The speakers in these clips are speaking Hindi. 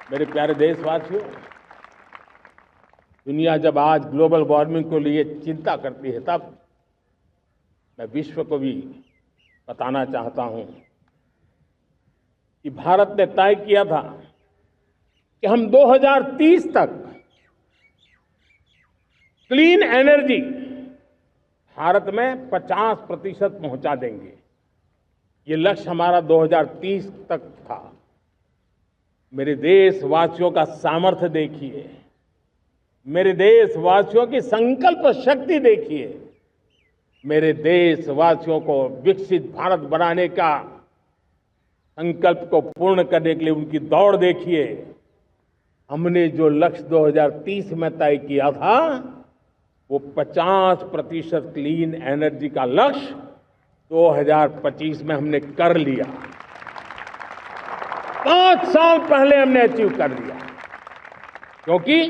मेरे प्यारे देशवासियों, दुनिया जब आज ग्लोबल वार्मिंग को लिए चिंता करती है, तब मैं विश्व को भी बताना चाहता हूं कि भारत ने तय किया था कि हम 2030 तक क्लीन एनर्जी भारत में 50% पहुंचा देंगे। ये लक्ष्य हमारा 2030 तक था। मेरे देशवासियों का सामर्थ्य देखिए, मेरे देशवासियों की संकल्प शक्ति देखिए, मेरे देशवासियों को विकसित भारत बनाने का संकल्प को पूर्ण करने के लिए उनकी दौड़ देखिए। हमने जो लक्ष्य 2030 में तय किया था, वो 50% क्लीन एनर्जी का लक्ष्य 2025 में हमने कर लिया। 5 साल पहले हमने अचीव कर लिया, क्योंकि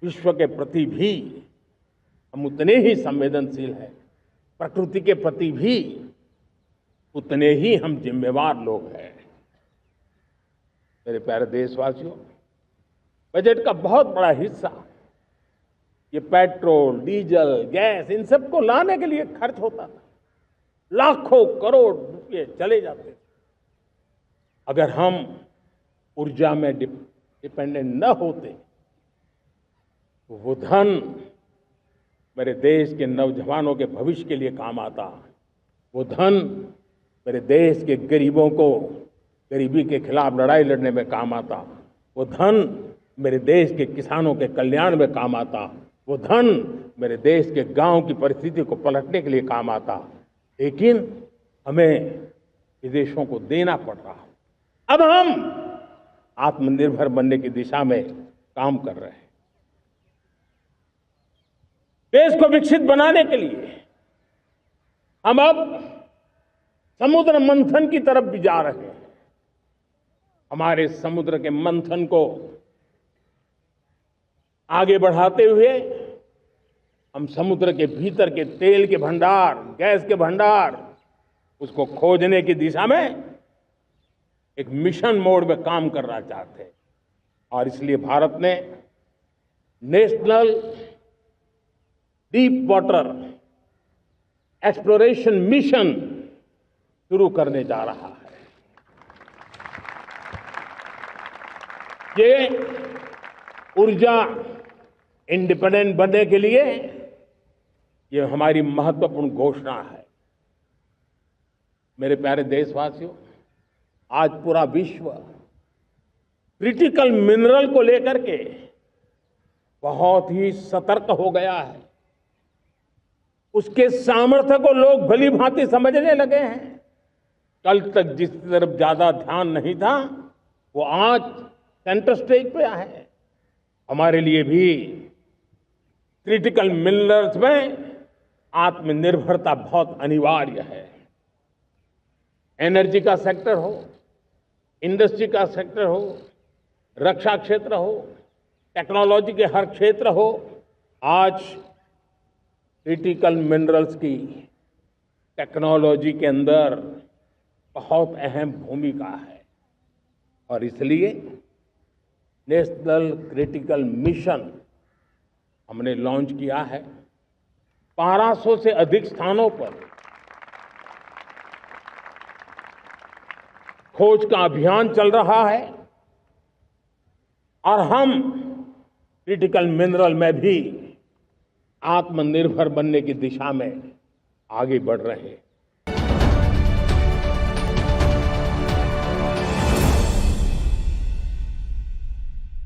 विश्व के प्रति भी हम उतने ही संवेदनशील हैं, प्रकृति के प्रति भी उतने ही हम जिम्मेवार लोग हैं। मेरे प्यारे देशवासियों, बजट का बहुत बड़ा हिस्सा ये पेट्रोल, डीजल, गैस, इन सबको लाने के लिए खर्च होता था। लाखों करोड़ रुपए चले जाते थे। अगर हम ऊर्जा में डिपेंडेंट न होते तो वो धन मेरे देश के नौजवानों के भविष्य के लिए काम आता। वो धन मेरे देश के गरीबों को गरीबी के खिलाफ लड़ाई लड़ने में काम आता। वो धन मेरे देश के किसानों के कल्याण में काम आता। वो धन मेरे देश के गांव की परिस्थिति को पलटने के लिए काम आता। लेकिन हमें विदेशों को देना पड़ रहा। अब हम आत्मनिर्भर बनने की दिशा में काम कर रहे हैं। देश को विकसित बनाने के लिए हम अब समुद्र मंथन की तरफ भी जा रहे हैं। हमारे समुद्र के मंथन को आगे बढ़ाते हुए हम समुद्र के भीतर के तेल के भंडार, गैस के भंडार, उसको खोजने की दिशा में एक मिशन मोड में काम करना चाहते हैं। और इसलिए भारत ने national deep water exploration mission शुरू करने जा रहा है। ये ऊर्जा इंडिपेंडेंट बनने के लिए ये हमारी महत्वपूर्ण घोषणा है। मेरे प्यारे देशवासियों, आज पूरा विश्व क्रिटिकल मिनरल को लेकर के बहुत ही सतर्क हो गया है। उसके सामर्थ्य को लोग भली भांति समझने लगे हैं। कल तक जिस तरफ ज्यादा ध्यान नहीं था, वो आज सेंटर स्टेज पे है। हमारे लिए भी क्रिटिकल मिनरल्स में आत्मनिर्भरता बहुत अनिवार्य है। एनर्जी का सेक्टर हो, इंडस्ट्री का सेक्टर हो, रक्षा क्षेत्र हो, टेक्नोलॉजी के हर क्षेत्र हो, आज क्रिटिकल मिनरल्स की टेक्नोलॉजी के अंदर बहुत अहम भूमिका है। और इसलिए नेशनल क्रिटिकल मिशन हमने लॉन्च किया है। 1200 से अधिक स्थानों पर खोज का अभियान चल रहा है और हम क्रिटिकल मिनरल में भी आत्मनिर्भर बनने की दिशा में आगे बढ़ रहे हैं।